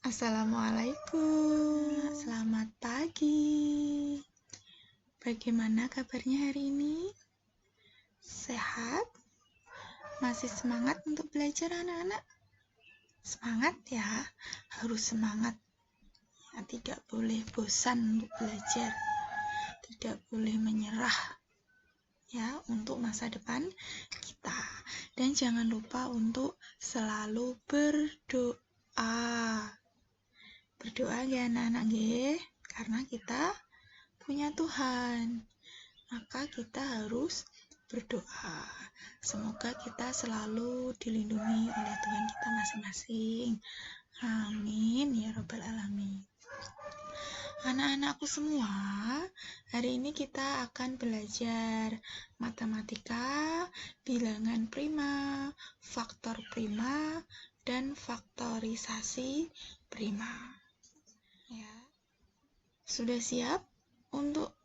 Assalamualaikum, selamat pagi. Bagaimana kabarnya hari ini? Sehat? Masih semangat untuk belajar anak-anak? Semangat ya, harus semangat. Ya, tidak boleh bosan untuk belajar. Tidak boleh menyerah ya untuk masa depan kita. Dan jangan lupa untuk selalu berdoa. Berdoa ya anak-anak nggih, karena kita punya Tuhan. Maka kita harus berdoa. Semoga kita selalu dilindungi oleh Tuhan kita masing-masing. Amin ya rabbal alamin. Anak-anakku semua, hari ini kita akan belajar matematika, bilangan prima, faktor prima, dan faktorisasi prima. Ya. Sudah siap untuk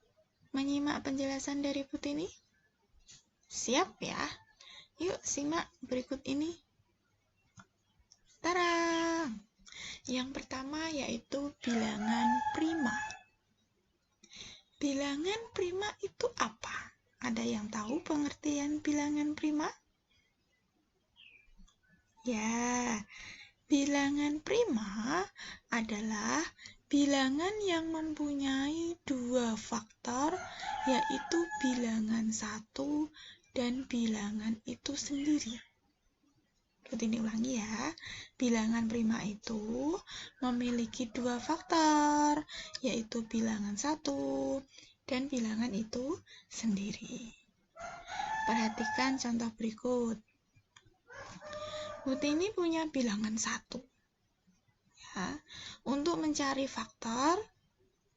menyimak penjelasan dari Bu Tini? Siap ya? Yuk simak berikut ini. Tara! Yang pertama yaitu bilangan prima. Bilangan prima itu apa? Ada yang tahu pengertian bilangan prima? Ya, bilangan prima adalah bilangan yang mempunyai dua faktor, yaitu bilangan satu dan bilangan itu sendiri. Ini ulangi ya, bilangan prima itu memiliki dua faktor, yaitu bilangan satu dan bilangan itu sendiri. Perhatikan contoh berikut. Bu Tini punya bilangan satu. Ya, untuk mencari faktor,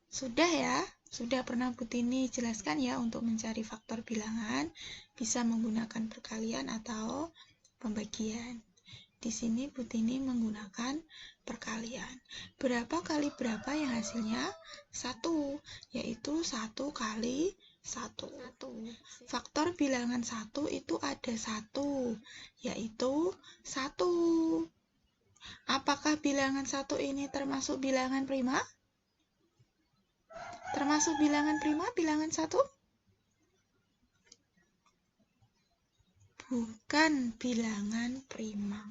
sudah pernah Bu Tini jelaskan ya, untuk mencari faktor bilangan bisa menggunakan perkalian atau pembagian. Di sini Bu Tini menggunakan perkalian. Berapa kali berapa yang hasilnya? 1, yaitu 1 kali 1. Faktor bilangan 1 itu ada 1, yaitu 1. Apakah bilangan 1 ini termasuk bilangan prima? Termasuk bilangan prima, bilangan 1? Bukan bilangan prima.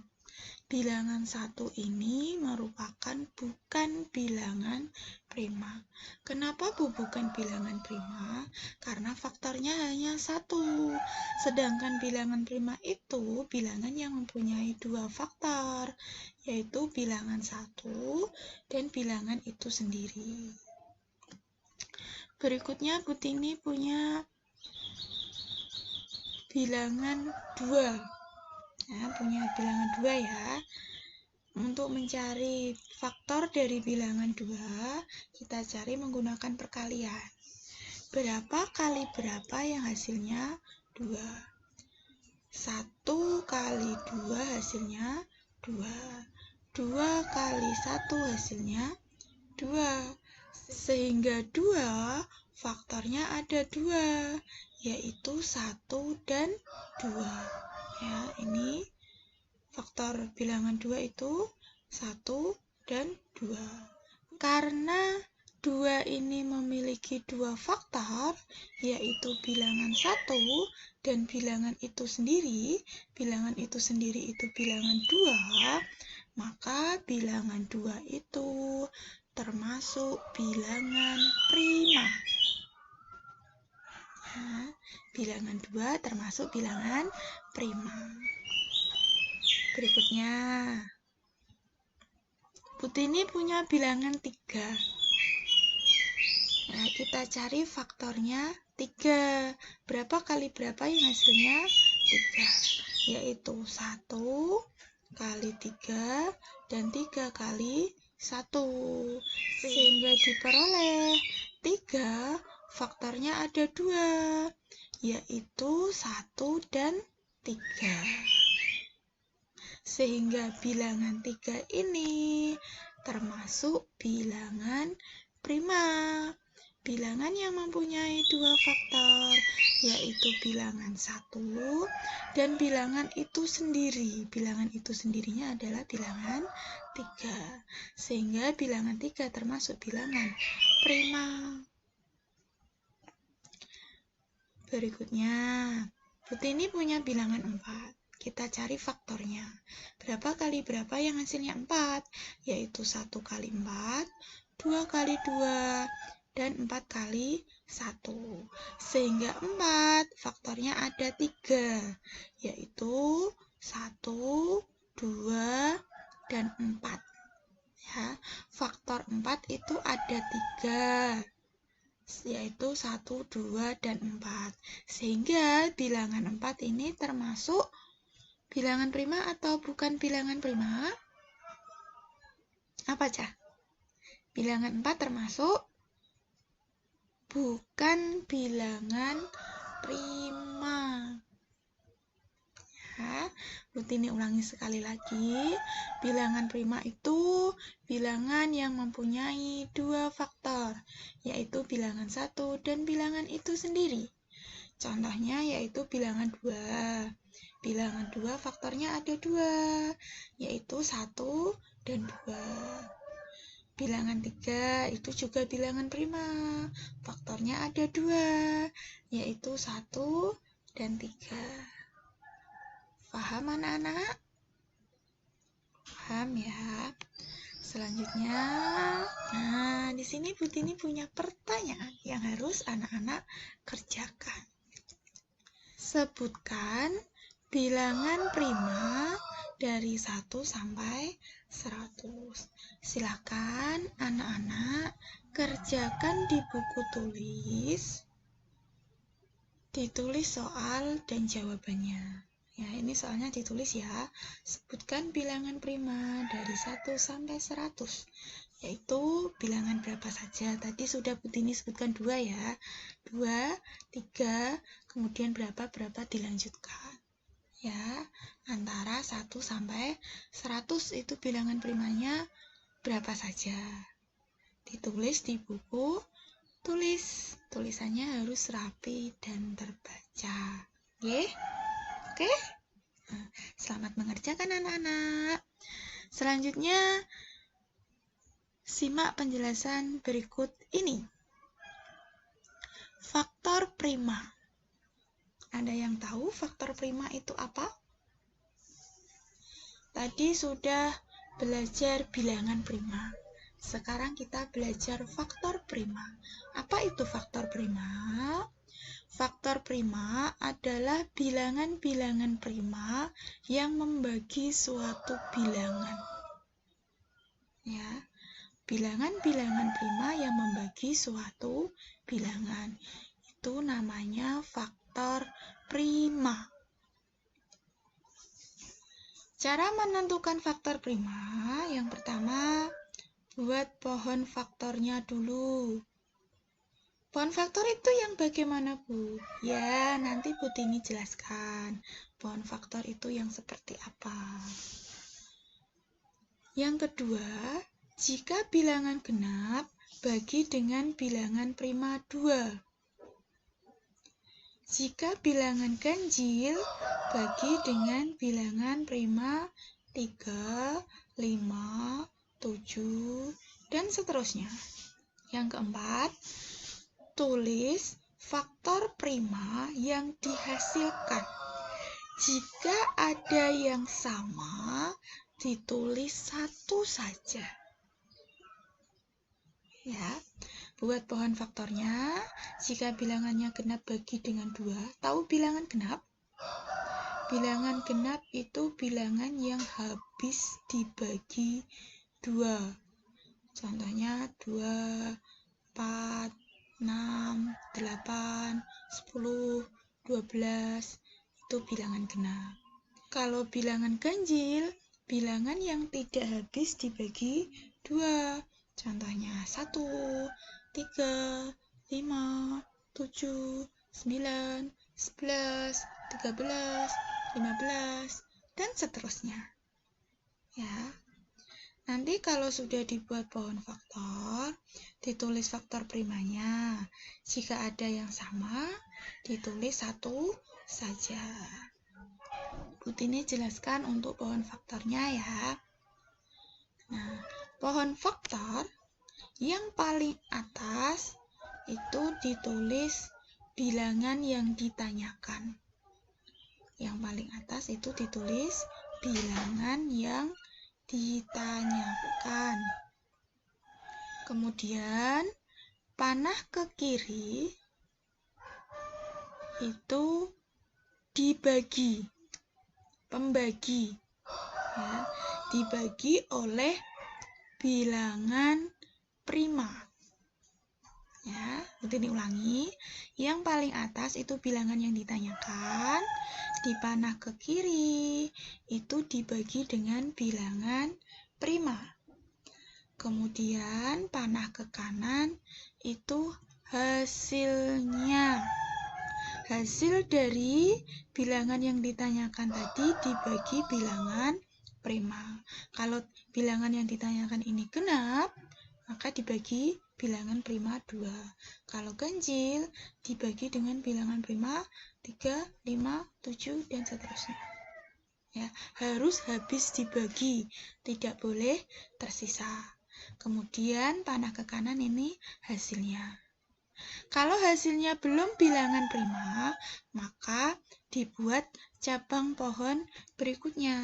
Bilangan 1 ini merupakan bukan bilangan prima. Kenapa bukan bilangan prima? Karena faktornya hanya 1. Sedangkan bilangan prima itu bilangan yang mempunyai dua faktor, yaitu bilangan 1 dan bilangan itu sendiri. Berikutnya Bu Tini punya bilangan 2. Nah, punya bilangan 2 ya. Untuk mencari faktor dari bilangan 2, kita cari menggunakan perkalian. Berapa kali berapa yang hasilnya 2? 1 kali 2 hasilnya 2. 2 kali 1 hasilnya 2. Sehingga 2 faktornya ada 2, yaitu 1 dan 2. Ya, ini faktor bilangan 2 itu 1 dan 2. Karena 2 ini memiliki dua faktor, yaitu bilangan 1 dan bilangan itu sendiri. Bilangan itu sendiri itu bilangan 2, maka bilangan 2 itu termasuk bilangan prima. Nah, bilangan 2 termasuk bilangan prima. Berikutnya, Bu Tini punya bilangan 3. Nah, kita cari faktornya 3. Berapa kali berapa yang hasilnya 3? Yaitu 1 kali 3 dan 3 kali 1. Sehingga diperoleh 3 faktornya ada 2, yaitu 1 dan 3. Sehingga bilangan 3 ini termasuk bilangan prima. bilangan yang mempunyai dua faktor, yaitu bilangan 1 dan bilangan itu sendiri. Bilangan itu sendirinya adalah bilangan 3. Sehingga bilangan 3 termasuk bilangan prima. Berikutnya, Butini punya bilangan 4. Kita cari faktornya. Berapa kali berapa yang hasilnya 4? Yaitu 1 kali 4, 2 kali 2, dan 4 kali 1. Sehingga 4 faktornya ada 3, yaitu 1, 2, dan 4. Ya, faktor 4 itu ada 3. Yaitu 1, 2, dan 4. Sehingga bilangan 4 ini termasuk bilangan prima atau bukan bilangan prima? Apa, Cah? Bilangan 4 termasuk bukan bilangan prima. Ya, Butini ulangi sekali lagi. Bilangan prima itu bilangan yang mempunyai dua faktor, yaitu bilangan 1 dan bilangan itu sendiri. Contohnya yaitu bilangan 2. Bilangan 2 faktornya ada 2, yaitu 1 dan 2. Bilangan 3 itu juga bilangan prima. Faktornya ada 2, yaitu 1 dan 3. Paham anak-anak? Paham ya? Selanjutnya, nah di sini Butini punya pertanyaan yang harus anak-anak kerjakan. Sebutkan bilangan prima dari 1 sampai 100. Silakan anak-anak kerjakan di buku tulis. Ditulis soal dan jawabannya. Ya, ini soalnya ditulis ya. Sebutkan bilangan prima dari 1 sampai 100. Yaitu bilangan berapa saja. Tadi sudah Butini sebutkan 2 ya. 2, 3, kemudian berapa dilanjutkan. Ya, antara 1 sampai 100 itu bilangan primanya berapa saja. Ditulis di buku tulis. Tulisannya harus rapi dan terbaca. Oke? Selamat mengerjakan anak-anak. Selanjutnya, simak penjelasan berikut ini. Faktor prima. Ada yang tahu faktor prima itu apa? Tadi sudah belajar bilangan prima. Sekarang kita belajar faktor prima. Apa itu faktor prima? Faktor prima adalah bilangan-bilangan prima yang membagi suatu bilangan. Ya, bilangan-bilangan prima yang membagi suatu bilangan. Itu namanya faktor prima. Cara menentukan faktor prima, yang pertama, buat pohon faktornya dulu. Pohon faktor itu yang bagaimana, Bu? Ya, nanti Butini jelaskan. Pohon faktor itu yang seperti apa. Yang kedua, jika bilangan genap, bagi dengan bilangan prima 2. Jika bilangan ganjil, bagi dengan bilangan prima 3, 5, 7, dan seterusnya. Yang keempat, tulis faktor prima yang dihasilkan. Jika ada yang sama, ditulis 1 saja. Ya, buat pohon faktornya, jika bilangannya genap bagi dengan 2, tahu bilangan genap? Bilangan genap itu bilangan yang habis dibagi 2. Contohnya 2, 4, 6, 8, 10, 12, itu bilangan genap. Kalau bilangan ganjil, bilangan yang tidak habis dibagi 2. Contohnya 1, 3, 5, 7, 9, 11, 13, 15, dan seterusnya. Ya. Nanti kalau sudah dibuat pohon faktor, ditulis faktor primanya. Jika ada yang sama, ditulis satu saja. Butini jelaskan untuk pohon faktornya ya. Nah, pohon faktor yang paling atas itu ditulis bilangan yang ditanyakan. Yang paling atas itu ditulis bilangan yang ditanyakan. Kemudian panah ke kiri itu dibagi, pembagi, ya, dibagi oleh bilangan prima. Ya, Butini ulangi. Yang paling atas itu bilangan yang ditanyakan. Di panah ke kiri itu dibagi dengan bilangan prima. Kemudian panah ke kanan itu hasilnya. Hasil dari bilangan yang ditanyakan tadi dibagi bilangan prima. Kalau bilangan yang ditanyakan ini genap, maka dibagi bilangan prima 2. Kalau ganjil, dibagi dengan bilangan prima 3, 5, 7, dan seterusnya. Ya, harus habis dibagi, tidak boleh tersisa. Kemudian panah ke kanan ini hasilnya. Kalau hasilnya belum bilangan prima, maka dibuat cabang pohon berikutnya.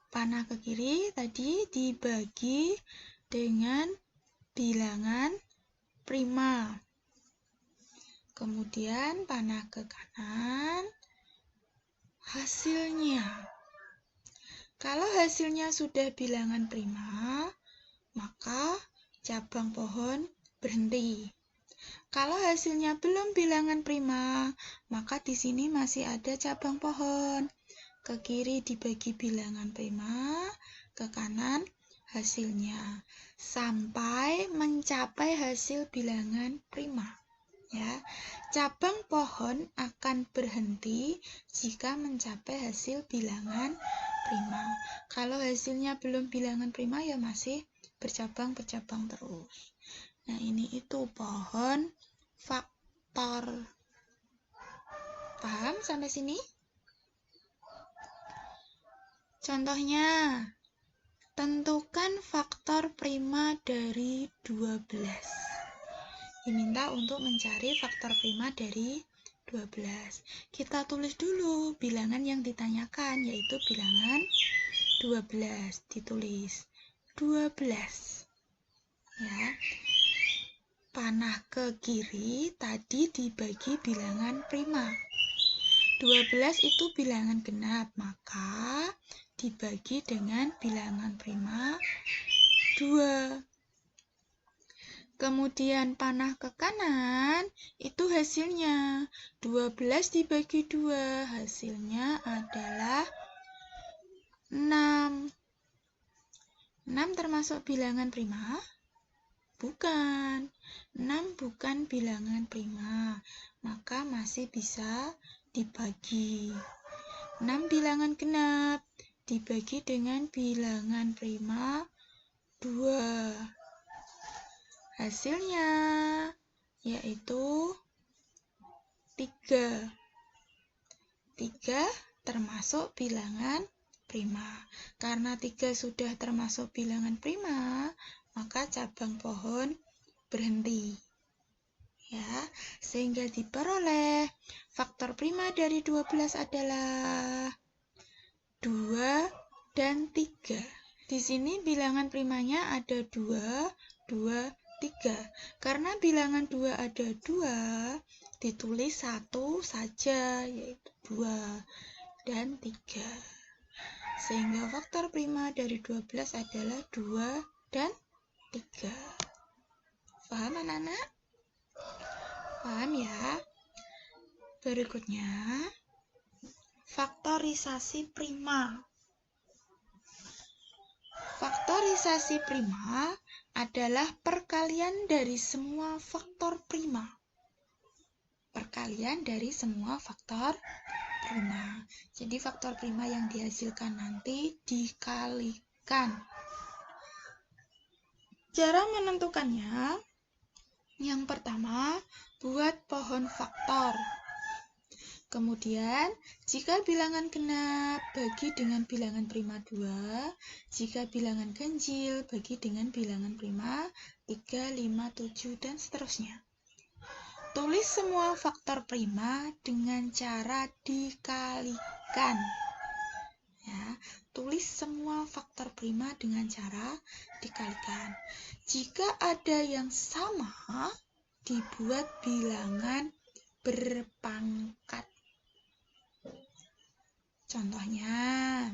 Panah ke kiri tadi dibagi dengan bilangan prima. Kemudian panah ke kanan hasilnya. Kalau hasilnya sudah bilangan prima, maka cabang pohon berhenti. Kalau hasilnya belum bilangan prima, maka di sini masih ada cabang pohon. Ke kiri dibagi bilangan prima, ke kanan hasilnya, sampai mencapai hasil bilangan prima. Ya, cabang pohon akan berhenti jika mencapai hasil bilangan prima. Kalau hasilnya belum bilangan prima, ya masih bercabang-bercabang terus. Nah, ini itu pohon faktor. Paham sampai sini? Contohnya, tentukan faktor prima dari 12. Diminta untuk mencari faktor prima dari 12. Kita tulis dulu bilangan yang ditanyakan, yaitu bilangan 12. Ditulis 12. Ya. Panah ke kiri tadi dibagi bilangan prima. 12 itu bilangan genap, maka dibagi dengan bilangan prima 2. Kemudian panah ke kanan, itu hasilnya 12 dibagi 2, hasilnya adalah 6. 6 termasuk bilangan prima? Bukan. 6 bukan bilangan prima, maka masih bisa dibagi. 6 bilangan genap, dibagi dengan bilangan prima 2. Hasilnya yaitu 3. 3 termasuk bilangan prima. Karena 3 sudah termasuk bilangan prima, maka cabang pohon berhenti. Ya, sehingga diperoleh faktor prima dari 12 adalah 2 dan 3. Di sini bilangan primanya ada 2, 2, 3. Karena bilangan 2 ada 2, ditulis 1 saja, yaitu 2 dan 3. Sehingga faktor prima dari 12 adalah 2 dan 3. Paham anak-anak? Paham ya? Berikutnya, faktorisasi prima. Faktorisasi prima adalah perkalian dari semua faktor prima. Perkalian dari semua faktor prima. Jadi faktor prima yang dihasilkan nanti dikalikan. Cara menentukannya, yang pertama, buat pohon faktor. Kemudian, jika bilangan genap, bagi dengan bilangan prima 2. Jika bilangan ganjil, bagi dengan bilangan prima 3, 5, 7, dan seterusnya. Tulis semua faktor prima dengan cara dikalikan. Ya, tulis semua faktor prima dengan cara dikalikan. Jika ada yang sama, dibuat bilangan berpangkat. Contohnya,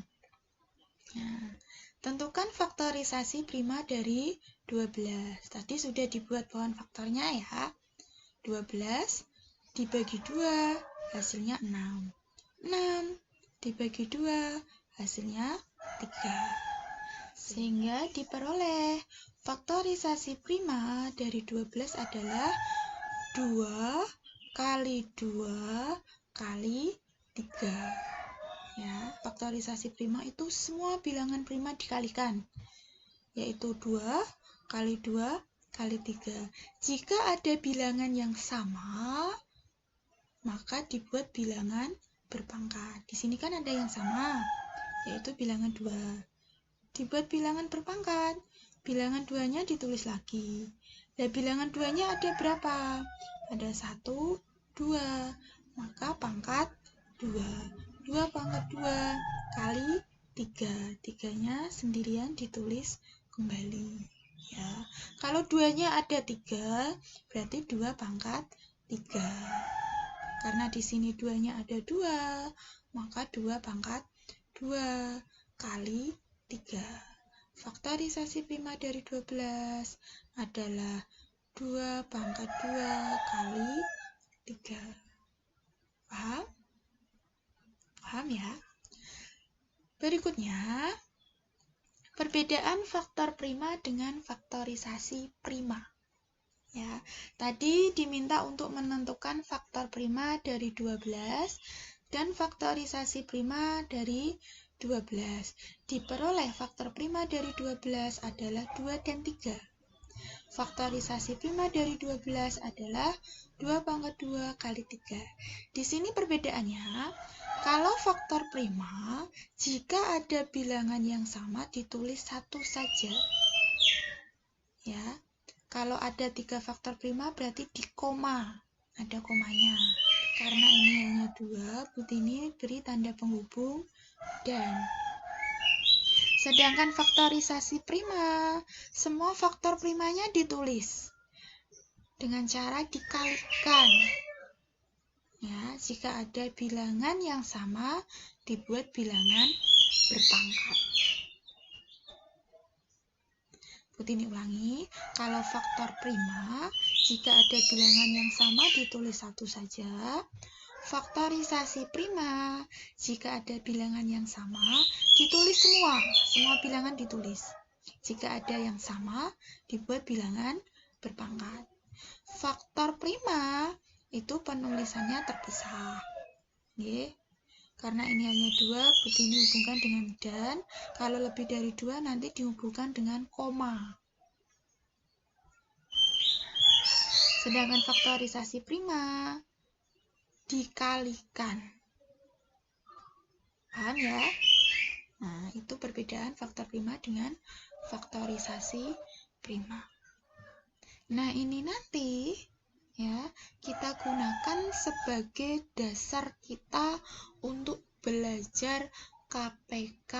tentukan faktorisasi prima dari 12. Tadi sudah dibuat pohon faktornya ya. 12 dibagi 2, hasilnya 6. 6 dibagi 2, hasilnya 3. Sehingga diperoleh faktorisasi prima dari 12 adalah 2 kali 2 kali 3. Ya, faktorisasi prima itu semua bilangan prima dikalikan, yaitu 2 kali 2 kali 3. Jika ada bilangan yang sama, maka dibuat bilangan berpangkat. Di sini kan ada yang sama, yaitu bilangan 2. Dibuat bilangan berpangkat, bilangan 2-nya ditulis lagi. Dan bilangan 2-nya ada berapa? Ada 1, 2, maka pangkat 2. 2 pangkat 2 kali 3. 3-nya sendirian ditulis kembali. Ya. Kalau 2-nya ada 3, berarti 2 pangkat 3. Karena di sini 2-nya ada 2, maka 2 pangkat 2 kali 3. Faktorisasi prima dari 12 adalah 2 pangkat 2 kali 3. Paham? Paham ya? Berikutnya, perbedaan faktor prima dengan faktorisasi prima. Ya, tadi diminta untuk menentukan faktor prima dari 12 dan faktorisasi prima dari 12. Diperoleh faktor prima dari 12 adalah 2 dan 3. Faktorisasi prima dari 12 adalah 2 pangkat 2 kali 3. Di sini perbedaannya, kalau faktor prima, jika ada bilangan yang sama ditulis satu saja. Ya, kalau ada 3 faktor prima berarti di koma, ada komanya. Karena ini hanya 2, Butini beri tanda penghubung dan. Sedangkan faktorisasi prima, semua faktor primanya ditulis dengan cara dikalikan. Ya, jika ada bilangan yang sama, dibuat bilangan berpangkat. Butini ulangi, kalau faktor prima, jika ada bilangan yang sama ditulis satu saja. Faktorisasi prima, jika ada bilangan yang sama, ditulis semua bilangan ditulis. Jika ada yang sama, dibuat bilangan berpangkat. Faktor prima itu penulisannya terpisah. Karena ini hanya 2, Butini hubungkan dengan dan. Kalau lebih dari 2 nanti dihubungkan dengan koma. Sedangkan faktorisasi prima dikalikan. Paham ya? Nah, itu perbedaan faktor prima dengan faktorisasi prima. Nah, ini nanti ya kita gunakan sebagai dasar kita untuk belajar KPK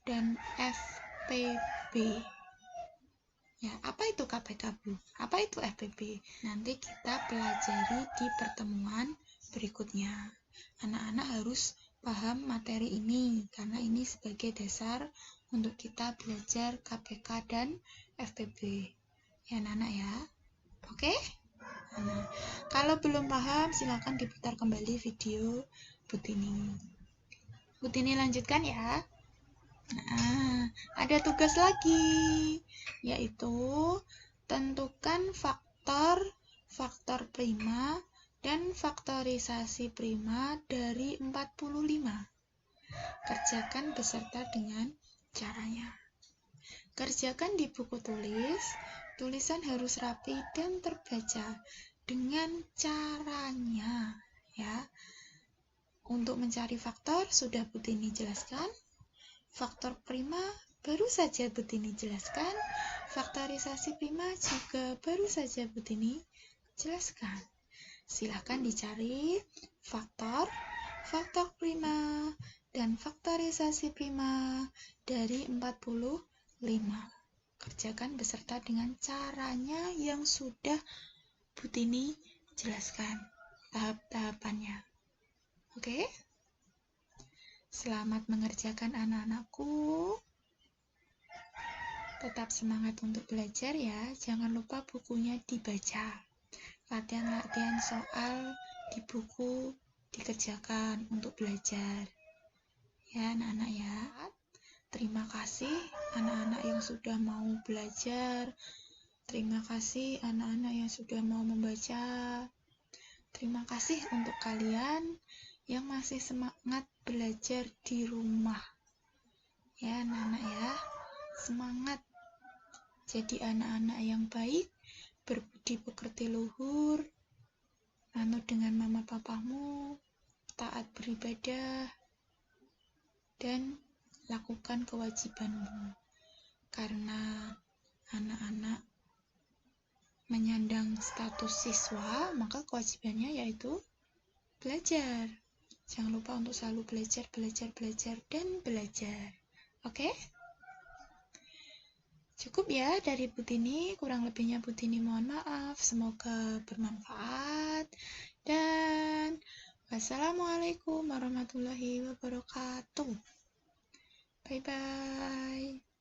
dan FPB. Ya, apa itu KPK, Bu? Apa itu FPB? Nanti kita pelajari di pertemuan berikutnya. Anak-anak harus paham materi ini karena ini sebagai dasar untuk kita belajar KPK dan FPB. Ya, anak-anak ya. Oke? Nah, kalau belum paham silakan diputar kembali video Butini. Butini lanjutkan ya. Nah, ada tugas lagi, yaitu tentukan faktor prima dan faktorisasi prima dari 45. Kerjakan beserta dengan caranya. Kerjakan di buku tulis, tulisan harus rapi dan terbaca dengan caranya, ya. Untuk mencari faktor sudah Butini jelaskan. Faktor prima baru saja Butini jelaskan. Faktorisasi prima juga baru saja Butini jelaskan. Silahkan dicari faktor prima, dan faktorisasi prima dari 45. Kerjakan beserta dengan caranya yang sudah Butini jelaskan tahap-tahapannya. Oke? Selamat mengerjakan anak-anakku. Tetap semangat untuk belajar ya. Jangan lupa bukunya dibaca. Latihan-latihan soal di buku dikerjakan untuk belajar. Ya, anak-anak ya. Terima kasih anak-anak yang sudah mau belajar. Terima kasih anak-anak yang sudah mau membaca. Terima kasih untuk kalian yang masih semangat belajar di rumah. Ya, anak-anak ya. Semangat jadi anak-anak yang baik, berbudi pekerti luhur, manut dengan mama papamu, taat beribadah, dan lakukan kewajibanmu. Karena anak-anak menyandang status siswa, maka kewajibannya yaitu belajar. Jangan lupa untuk selalu belajar, dan belajar. Oke? Cukup ya dari Butini, kurang lebihnya Butini mohon maaf. Semoga bermanfaat. Dan wassalamualaikum warahmatullahi wabarakatuh. Bye-bye.